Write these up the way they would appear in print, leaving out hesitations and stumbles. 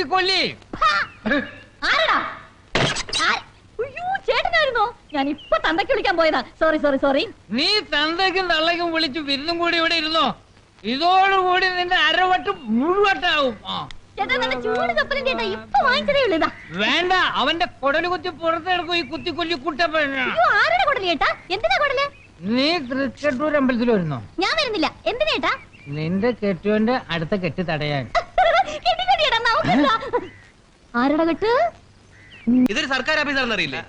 കുത്തിക്കൊല്ലി. ചേട്ടനായിരുന്നോ? ഞാൻ ഇപ്പൊ തന്തയ്ക്ക് വിളിക്കാൻ പോയതാ. Sorry sorry sorry. നീ തന്തയ്ക്കും തള്ളയ്ക്കും വിളിച്ചു വിരുന്നും കൂടി ഇവിടെ ഇരുന്നോ? ഇതോടുകൂടി നിന്റെ അരവട്ട് മുഴുവട്ടാവും. വേണ്ട, അവന്റെ കൊടല് കുത്തി പുറത്തെടുക്കും ഈ കുത്തിക്കൊല്ലി കുട്ടപ്പന. നീ തൃക്കട്ടൂർ അമ്പലത്തിൽ വരുന്നോ? ഞാൻ വരുന്നില്ല. എന്തിനേട്ടാ? നിന്റെ കെട്ടുവന്റെ അടുത്ത കെട്ട് തടയാൻ. ആരുടെ കെട്ട്? ഇതൊരു സർക്കാർ ഓഫീസാണെന്ന് അറിയില്ലേ?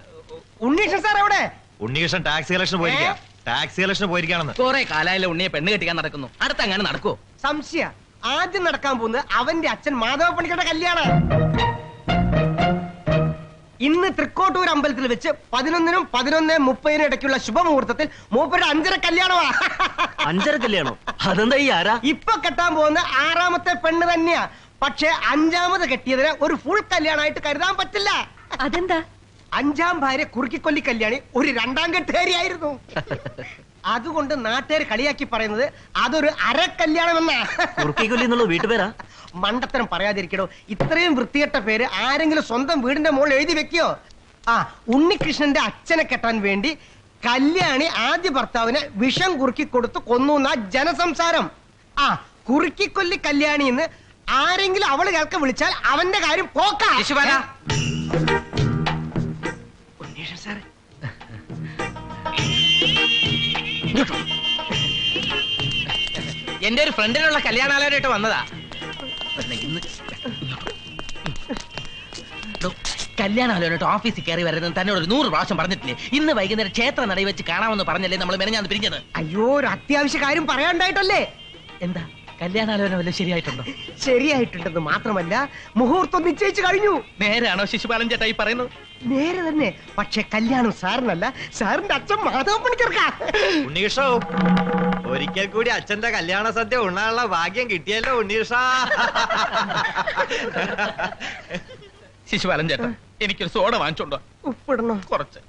ഉണ്ണീഷൻ സാർ എവിടെ? ഉണ്ണികൃഷ്ണൻ ടാക്സ് കളക്ഷൻ പോയിരിക്കുകയാണെന്ന്. കുറെ കാലായാലും ഉണ്ണിയെ പെണ്ണ് കെട്ടിക്കാൻ നടക്കുന്നു. അടുത്ത് അങ്ങനെ നടക്കുവോ? സംശയ. ആദ്യം നടക്കാൻ പോകുന്നത് അവന്റെ അച്ഛൻ മാധവ പണിക്കരുടെ കല്യാണം. ഇന്ന് തൃക്കോട്ടൂർ അമ്പലത്തിൽ വെച്ച് 11-നും 11:30 ഇടയ്ക്കുള്ള ശുഭമുഹൂർത്തത്തിൽ മൂപ്പരുടെ 5:30 കല്യാണമാ. 5:30 കല്യാണം? അതെന്താ ഈ ആരാ? ഇപ്പൊ കെട്ടാൻ പോകുന്ന 6ാമത്തെ പെണ്ണ് തന്നെയാ. പക്ഷെ 5ാമത് കെട്ടിയതിനെ ഒരു ഫുൾ കല്യാണമായിട്ട് കരുതാൻ പറ്റില്ല. അതെന്താ? 5ാം ഭാര്യ കുറുക്കിക്കൊല്ലി കല്യാണി ഒരു 2ാം കെട്ടുകാരിയായിരുന്നു. അതുകൊണ്ട് നാട്ടുകാർ കളിയാക്കി പറയുന്നത് അതൊരു അരക്കല്യാണമെന്നാ. കുറുക്കിക്കൊല്ലി എന്നുള്ള വീട്ടുപേരാ? മണ്ടത്തരം പറയാതിരിക്കണോ. ഇത്രയും വൃത്തികെട്ട പേര് ആരെങ്കിലും സ്വന്തം വീടിന്റെ മുകളിൽ എഴുതി വെക്കോ? ഉണ്ണികൃഷ്ണന്റെ അച്ഛനെ കെട്ടാൻ വേണ്ടി കല്യാണി ആദ്യ ഭർത്താവിനെ വിഷം കുറുക്കി കൊടുത്ത് കൊന്നു എന്നാ ജനസംസാരം. കുറുക്കിക്കൊല്ലി കല്യാണി എന്ന് ആരെങ്കിലും അവള് കേൾക്ക വിളിച്ചാൽ അവന്റെ കാര്യം പോക്കാ. എന്റെ ഒരു ഫ്രണ്ടിനുള്ള കല്യാണാലോചനയായിട്ട് വന്നതാ. കല്യാണാലോചനയായിട്ട് ഓഫീസിൽ കയറി വരുന്നത് തന്നെ ഒരു 100 പ്രാവശ്യം പറഞ്ഞിട്ടില്ലേ? ഇന്ന് വൈകുന്നേരം ക്ഷേത്ര നടയിൽ വെച്ച് കാണാമെന്ന് പറഞ്ഞല്ലേ നമ്മൾ മെനഞ്ഞാന്ന് പിരിഞ്ഞത്? അയ്യോ, ഒരു അത്യാവശ്യ കാര്യം പറയാണ്ടായിട്ടല്ലേ. എന്താ കല്യാണാലോചന വല്ല ശരിയായിട്ടുണ്ടോ? ശരിയായിട്ടുണ്ടെന്ന് മാത്രമല്ല, മുഹൂർത്തം നിശ്ചയിച്ചു കഴിഞ്ഞു. നേരാണോ ശിശുപാലൻ ചേട്ടാ ഈ പറയുന്നത്? നേരെ തന്നെ. പക്ഷെ കല്യാണം സാറിനല്ല, സാറിന്റെ അച്ഛൻ മാധവ പണിക്കർക്കാ. ഉണ്ണികൃഷ്ണ, ഒരിക്കൽ കൂടി അച്ഛന്റെ കല്യാണ സദ്യ ഉണ്ണാനുള്ള ഭാഗ്യം കിട്ടിയല്ലോ ഉണ്ണികൃഷ്ണ. ശിശുപാലൻ ചേട്ടാ, എനിക്കൊരു സോഡ വാങ്ങിച്ചോണ്ടോ? ഉപ്പിടണോ? കുറച്ച്.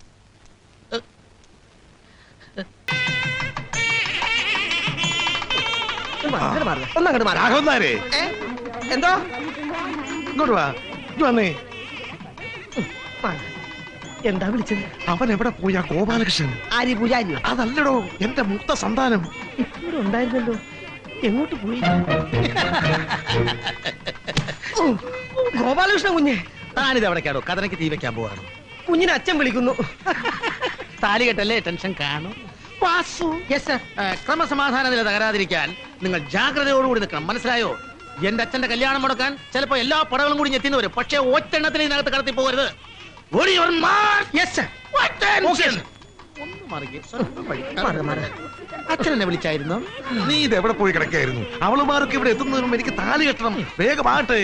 എന്തോ ഇങ്ങോട്ട് വാ, വന്നേ. എന്താ വിളിച്ചത്? അവൻ എവിടെ പോയി ആ ഗോപാലകൃഷ്ണൻ? ആരി പൂജാരി? അതല്ലടോ, എന്റെ മൂത്ത സന്താനം. ഇവിടെ ഉണ്ടായിരുന്നല്ലോ, എങ്ങോട്ട് പോയി? ഗോപാലകൃഷ്ണൻ കുഞ്ഞ്, താനിത് എവിടേക്കാണോ? കഥനക്ക് തീ വെക്കാൻ പോവാണ്. കുഞ്ഞിനെ അച്ഛൻ വിളിക്കുന്നു. താലി കെട്ടല്ലേ ടെൻഷൻ കാണും. വാസു. Yes sir. ക്രമസമാധാന നില തകരാതിരിക്കാൻ നിങ്ങൾ ജാഗ്രതയോടുകൂടി നിൽക്കണം, മനസ്സിലായോ? എന്റെ അച്ഛന്റെ കല്യാണം മുടക്കാൻ ചിലപ്പോ എല്ലാ പടകളും കൂടി ഞെത്തിന്ന് വരും. പക്ഷേ ഒറ്റെണ്ണത്തിന് ഇതിനകത്ത് കടത്തി പോകരുത്. അച്ഛൻ എന്നെ വിളിച്ചായിരുന്നു. നീ ഇത് എവിടെ പോയി കിടക്കായിരുന്നു? അവളുമാർക്ക് ഇവിടെ എത്തുന്നതിനും എനിക്ക് താലി കെട്ടണം, വേഗമാട്ടെ.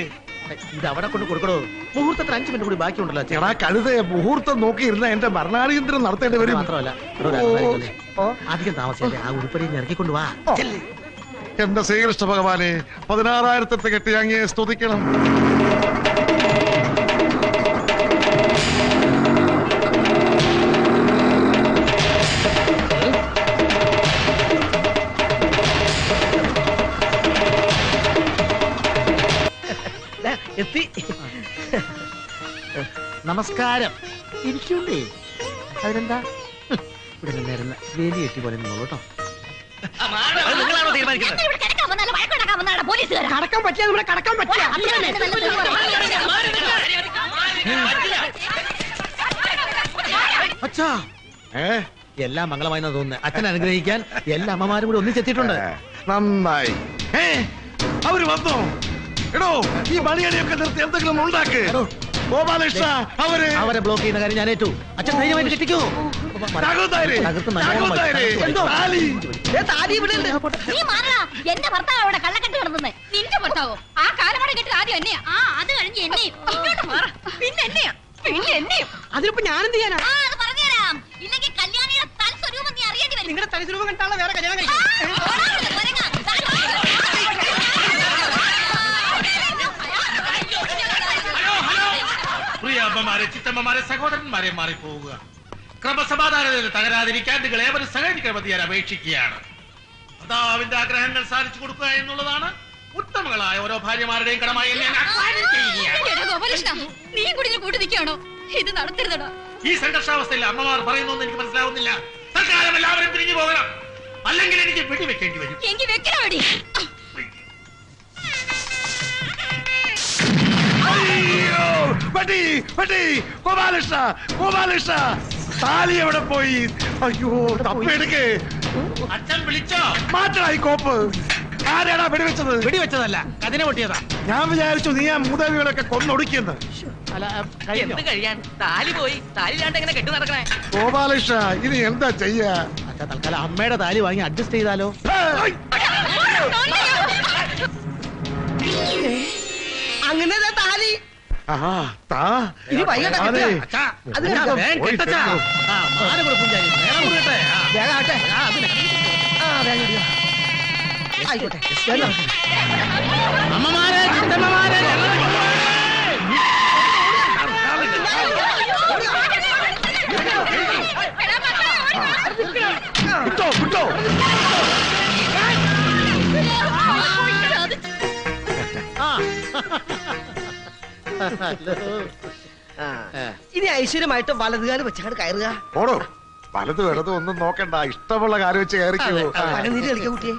ഇത് അവിടെ കൊണ്ട് കൊടുക്കണോ? മുഹൂർത്തത്തിന് 5 മിനിറ്റ് കൂടി ബാക്കിയുണ്ടല്ലോ. ചേടാ കഴുത, മുഹൂർത്തം നോക്കിയിരുന്ന എന്റെ മരണാടിയന്ത്രം നടത്തേണ്ടി വരും. മാത്രമല്ല അധികം താമസിയാതെ ആ ഉരുപ്പടി ഇറക്കിക്കൊണ്ട് വാ. എന്റെ ശ്രീകൃഷ്ണ ഭഗവാനെ, 16,000 കെട്ടി അങ്ങയെ സ്തുതിക്കണം. എത്തി. നമസ്കാരം. ഇരിക്കൂണ്ടേ? അതിനെന്താ? ഇവിടെ നേരുന്ന വേലി കെട്ടി പോലെ നിന്നോളൂ കേട്ടോ. നിങ്ങളാണോ തീരുമാനിക്കുന്നത്? കടക്കാൻ പറ്റില്ല, നമ്മളെ കടക്കാൻ പറ്റില്ല. അച്ഛാ, എല്ലാം മംഗളമായി തോന്നുന്നത്. അച്ഛൻ അനുഗ്രഹിക്കാൻ എല്ലാ അമ്മമാരും കൂടി ഒന്നിച്ചെത്തിയിട്ടുണ്ട്. നന്നായി. അവര് വന്നോ? എടോ, ഈ മണിയടിയൊക്കെ നിർത്തി എന്തെങ്കിലും ഉണ്ടാക്ക്. ഗോപാലകൃഷ്ണ, അവരെ ബ്ലോക്ക് ചെയ്യുന്ന കാര്യം ഞാൻ ഏറ്റു. അച്ഛൻ ധൈര്യമായിട്ട് കിട്ടിക്കോ. എന്റെ ഭർത്താവ് അവിടെ കള്ളക്കെട്ട് കിടന്നത്. നിന്റെ ഭർത്താവോ? ആ കാലമട കെട്ടി ആദ്യം എന്നെയാ, അത് കഴിഞ്ഞ് എന്നെയും. പിന്നെ എന്നെയാ, പിന്നെ എന്നെയും. അതിനിപ്പോ ഞാനെന്ത് ചെയ്യാനാ? അത് പറഞ്ഞുതരാം. ഇല്ലെങ്കിൽ കല്യാണിയുടെ തൽസ്വരൂപം നീ അറിയേണ്ടി വരും. നിങ്ങളുടെ തനിസ്വരൂപം കണ്ടാണോ വേറെ കല്യാണം കഴിക്കും? പ്രിയ അമ്മമാരെ, ചിറ്റമ്മമാരെ, സഹോദരന്മാരെ, മാറിപ്പോവുക. ക്രമസമാധാനത്തിന് തകരാതിരിക്കാൻ നിങ്ങൾ ഏവരും സഹകരിക്കണമെന്ന് ഞാൻ അപേക്ഷിക്കുകയാണ്. ഭർത്താവിന്റെ ആഗ്രഹങ്ങൾ സാധിച്ചു കൊടുക്കുക എന്നുള്ളതാണ് ഉത്തമങ്ങളായ ഓരോ ഭാര്യമാരുടെയും കടമായി ഞാൻ ആഹ്വാനം ചെയ്യുകയാണ്. എടാ ഗോപാലകൃഷ്ണ, നീയും കൂടി ഇതിന് കൂട്ടി നിൽക്കുകയാണോ? ഇത് നടത്തരുതടാ. ഈ സംഘർഷാവസ്ഥയിൽ അമ്മമാർ പറയുന്നൊന്നും എനിക്ക് മനസ്സിലാവുന്നില്ല. തൽക്കാലം എല്ലാവരും പിരിഞ്ഞു പോകണം, അല്ലെങ്കിൽ എനിക്ക് വെടിവെക്കേണ്ടി വരും. എങ്കി വെക്കണ വെടി. അയ്യോ വെട്ടി വെട്ടി ഗോപാലകൃഷ്ണ ഗോപാലകൃഷ്ണ താലി എവിടെ പോയി? അയ്യോ തപ്പെടുക്ക് അച്ഛൻ വിളിച്ചോ? മാറ്റടായി കോപ്പ്. ആരാടാ വെടിവെച്ചത്? വെടിവെച്ചതല്ല, കതിനെ പൊട്ടിയതാ. ഞാൻ വിചാരിച്ചു നീ ആ മൂതാവികളൊക്കെ കൊന്നൊടുക്കിയെന്ന്. അല്ല, കഴിഞ്ഞോ? എന്ത് കഴിയാൻ? താലി പോയി. താലിലാണ്ട് എങ്ങനെ കെട്ടി നടക്കണേ? ഗോപാലകൃഷ്ണ ഇനി എന്താ ചെയ്യാ? അച്ഛാ, തൽക്കാലം അമ്മയുടെ താലി വാങ്ങി അഡ്ജസ്റ്റ് ചെയ്താലോ? അങ്ങനെ താലി ആഹാ, താ. ഇനി വൈകിട്ട് അതെ. കിട്ടുക. അച്ഛാ, അത് ഞാൻ കേട്ടോ. വേഗം കെട്ടച്ചാ. ആ, മാല കൊടുക്കും ഞാൻ. വേഗം കൊടുക്കട്ടെ. ആ, വേഗം ആട്ടെ. ആ, അതിന്. വേഗം ഇടുക. ആയിക്കോട്ടെ. വേഗം ആട്ടെ. അമ്മമാരെ, ചിറ്റമ്മമാരെ, കിട്ടോ കിട്ടോ. ആ. ഹലോ. ഇനി ഐശ്വര്യമായിട്ട് വലതുകാലം വെച്ചങ്ങോട്ട് കയറുക. ഓടോ വലതും ഇടതും ഒന്നും നോക്കണ്ട, ഇഷ്ടമുള്ള കാര്യം വെച്ച് കയറിക്കോ. പനനീര് കളിക്കാം കുട്ടിയെ.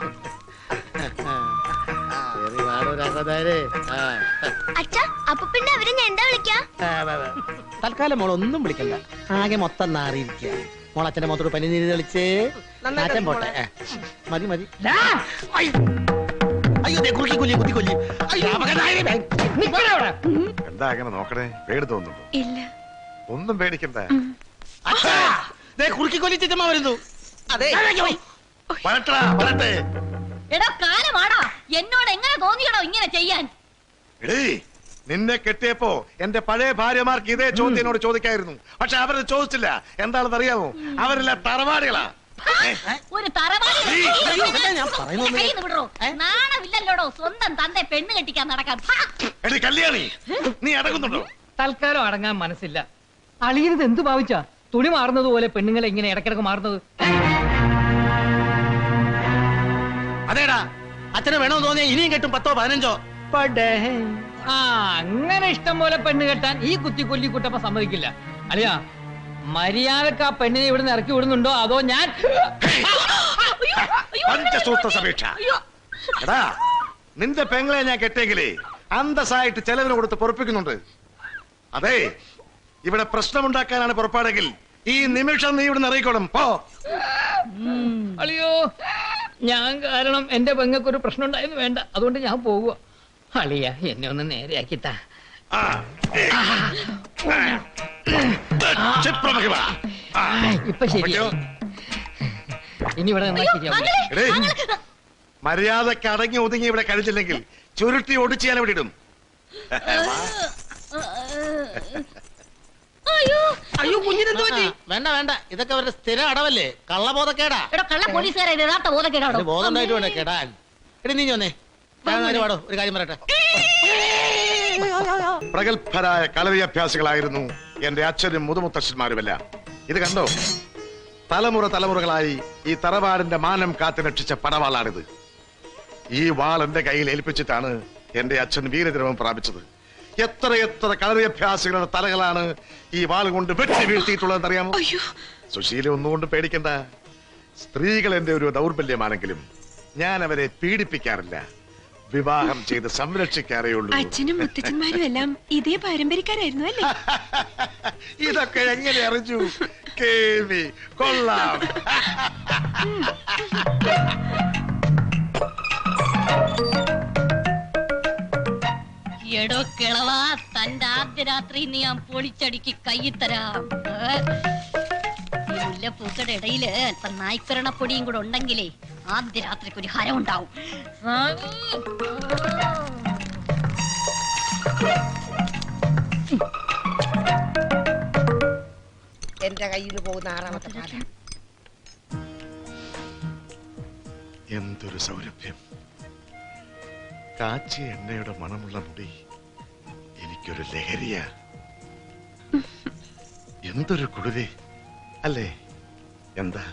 ശരി, വാടോ രാഘവതാരെ. ആ. അച്ഛാ, അപ്പൊ പിന്നെ അവരെ ഞാൻ എന്താ വിളിക്കാ? തൽക്കാലം മോൾ ഒന്നും വിളിക്കണ്ട, ആകെ മൊത്തം നാറിയിരിക്കുക. മോളച്ഛന്റെ മൊത്തോട് പനിനീര് തെളിച്ച് നാറ്റം പോട്ടെ. മതി മതി. അയ്യോ, ദേ കുറുക്കി കൊല്ലി, കുത്തി കൊല്ലി. എന്താ അങ്ങനെ നോക്കണേ? പേടി തോന്നുന്നുണ്ടോ? ഇല്ല. ഒന്നും പേടിക്കണ്ട. അച്ഛാ, ദേ കുറുക്കി കൊല്ലി ചിറ്റമ്മ വരുന്നു. അതെ. വരട്ടാ വരട്ടെ. എടാ കാലമാടാ, എന്നോട് എങ്ങനെ തോന്നിയടോ ഇങ്ങനെ ചെയ്യാൻ? എടീ, നിന്നെ കെട്ടിയപ്പോ എന്റെ പഴയ ഭാര്യമാർക്ക് ഇതേ ചോദ്യം എന്നോട് ചോദിക്കായിരുന്നു. പക്ഷെ അവരത് ചോദിച്ചില്ല. എന്താണെന്ന് അറിയാമോ? അവരെല്ലാം തറവാടികളാ. ഒരു തറവാടി ഞാൻ പറയുന്നു. നാണമില്ലല്ലോടോ സ്വന്തം തന്റെ പെണ്ണ് കെട്ടിക്കാൻ നടക്കാൻ. എടി കല്യാണി, നീ അടങ്ങുന്നുണ്ടോ? തൽക്കാലം അടങ്ങാൻ മനസ്സില്ല. അളിയനത് എന്ത് ഭാവിച്ചാ തുണി മാറുന്നത് പോലെ പെണ്ണുങ്ങളെ ഇങ്ങനെ ഇടക്കിടക്ക് മാറുന്നത്? അതേടാ, അച്ഛനെ വേണമെന്ന് തോന്നിയാ ഇനിയും കെട്ടും 10ഓ 15ഓ. ആ, അങ്ങനെ ഇഷ്ടം പോലെ പെണ്ണ് കെട്ടാൻ ഈ കുത്തി കൊല്ലി കുട്ടപ്പ സമ്മതിക്കില്ല. അളിയാ, മര്യാദക്ക് ആ പെണ്ണിനെ ഇവിടുന്ന് ഇറക്കി വിടുന്നുണ്ടോ അതോ ഞാൻ പഞ്ചസൂത്ര സമീക്ഷ. എടാ, നിന്റെ പെങ്ങളെ ഞാൻ കെട്ടിയെങ്കിലേ അന്തസ്സായിട്ട് ചെലവിന് കൊടുത്ത് പൊറപ്പിക്കുന്നുണ്ട്. അതെ, ഇവിടെ പ്രശ്നമുണ്ടാക്കാനാണ് പുറപ്പാടെങ്കിൽ ഈ നിമിഷം നീ ഇവിടുന്ന് ഇറങ്ങിക്കോളും. പോ. അളിയോ, ഞാൻ കാരണം എന്റെ പെങ്ങൾക്കൊരു പ്രശ്നം ഉണ്ടായെന്ന് വേണ്ട, അതുകൊണ്ട് ഞാൻ പോകുക. അളിയ, എന്നെ ഒന്ന് നേരെയാക്കിത്താ. ആ, ക്ഷിപ്രമഹിമ. ആ, ഇപ്പൊ ശരി. പറ്റോ? ഇനി ഇവിടെ നിന്നാ ശരിയാവില്ല. എടേ, മര്യാദക്ക് അടങ്ങി ഒതുങ്ങി ഇവിടെ കഴിച്ചില്ലെങ്കിൽ ചുരുട്ടി ഒടിച്ച് ഞാൻ ഇവിടെ ഇടും. അയ്യോ കുഞ്ഞിനെന്ത് പറ്റി? വേണ്ട വേണ്ട, ഇതൊക്കെ അവരുടെ സ്ഥിരം അടവല്ലേ, കള്ളബോധക്കേടാ. എടോ കള്ള പോലീസുകാരെ യഥാർത്ഥ ബോധക്കേടാണോ? ബോധം ഉണ്ടായിട്ട് വേണ്ട കേടാൻ. എടി നീ വന്നേ, പാടോ, ഒരു കാര്യം പറയട്ടെ. പ്രഗത്ഭരായ കളരി അഭ്യാസികളായിരുന്നു എന്റെ അച്ഛനും മുതുമുത്തശ്ശന്മാരുമെല്ലാം. ഇത് കണ്ടോ? തലമുറ തലമുറകളായി ഈ തറവാടിന്റെ മാനം കാത്തു രക്ഷിച്ച പടവാളാണിത്. ഈ വാൾ എന്റെ കയ്യിൽ ഏൽപ്പിച്ചിട്ടാണ് എന്റെ അച്ഛൻ വീരദ്രവം പ്രാപിച്ചത്. എത്ര എത്ര കളരി അഭ്യാസികളുടെ തലകളാണ് ഈ വാൾ കൊണ്ട് വെട്ടി വീഴ്ത്തിയിട്ടുള്ളതെന്ന് അറിയാമോ? സുശീല ഒന്നുകൊണ്ട് പേടിക്കണ്ട. സ്ത്രീകൾ എന്റെ ഒരു ദൗർബല്യമാണെങ്കിലും ഞാൻ അവരെ പീഡിപ്പിക്കാറില്ല, വിവാഹം ചെയ്ത് സംരക്ഷിക്കാറേ ഉള്ളൂ. അച്ഛനും മുത്തച്ഛന്മാരും എല്ലാം ഇതേ പാരമ്പര്യക്കാരായിരുന്നു അല്ലേ? ഇതൊക്കെ എങ്ങനെ അറിഞ്ഞു? കേൾവി കൊള്ളാം. എടോ കിളവാ, തന്റെ ആദ്യ രാത്രി ഞാൻ പൊളിച്ചടിക്ക് കൈത്തരാം. ഈ മുല്ലപ്പൂക്കളുടെ ഇടയില് അല്പം നായ്ക്കരണപ്പൊടിയും കൂടെ ഉണ്ടെങ്കിലേ ആദ്യ രാത്രിക്ക് ഒരു ഹരം ഉണ്ടാവും. എന്റെ കയ്യിൽ നിന്ന് പോകുന്ന 6ാമത്തെ പാല. എന്തൊരു സൗരഭ്യം! കാച്ചിയ എണ്ണയുടെ മണമുള്ള മുടി എനിക്കൊരു ലഹരിയാ. എന്തൊരു കുളിരേ അല്ലേ? എന്താ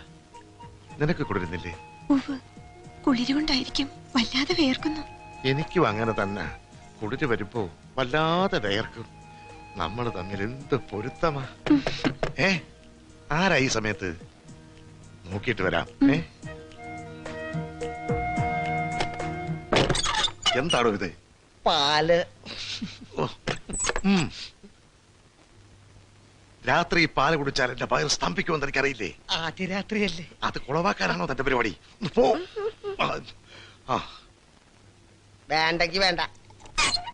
നിനക്ക് കുളിരുന്നില്ലേ? കുളിരുകൊണ്ടായിരിക്കും വല്ലാതെ വേർക്കുന്നു. എനിക്കും അങ്ങനെ തന്നെ. കുളിര് വരുമ്പോ വല്ലാതെ ദയർക്കും. നമ്മൾ തമ്മിൽ എന്ത് പൊരുത്തമാ. ആരാ ഈ സമയത്ത്? നോക്കിയിട്ട് വരാം. എന്താണോ ഇത്? പാല്. രാത്രി പാല് കുടിച്ചാൽ എന്റെ പയർ സ്തംഭിക്കുമെന്ന് എനിക്കറിയില്ലേ. ആദ്യ രാത്രിയല്ലേ? അത് കുളവാക്കാനാണോ തന്റെ പരിപാടി? പോ. വേണ്ടെങ്കി വേണ്ട.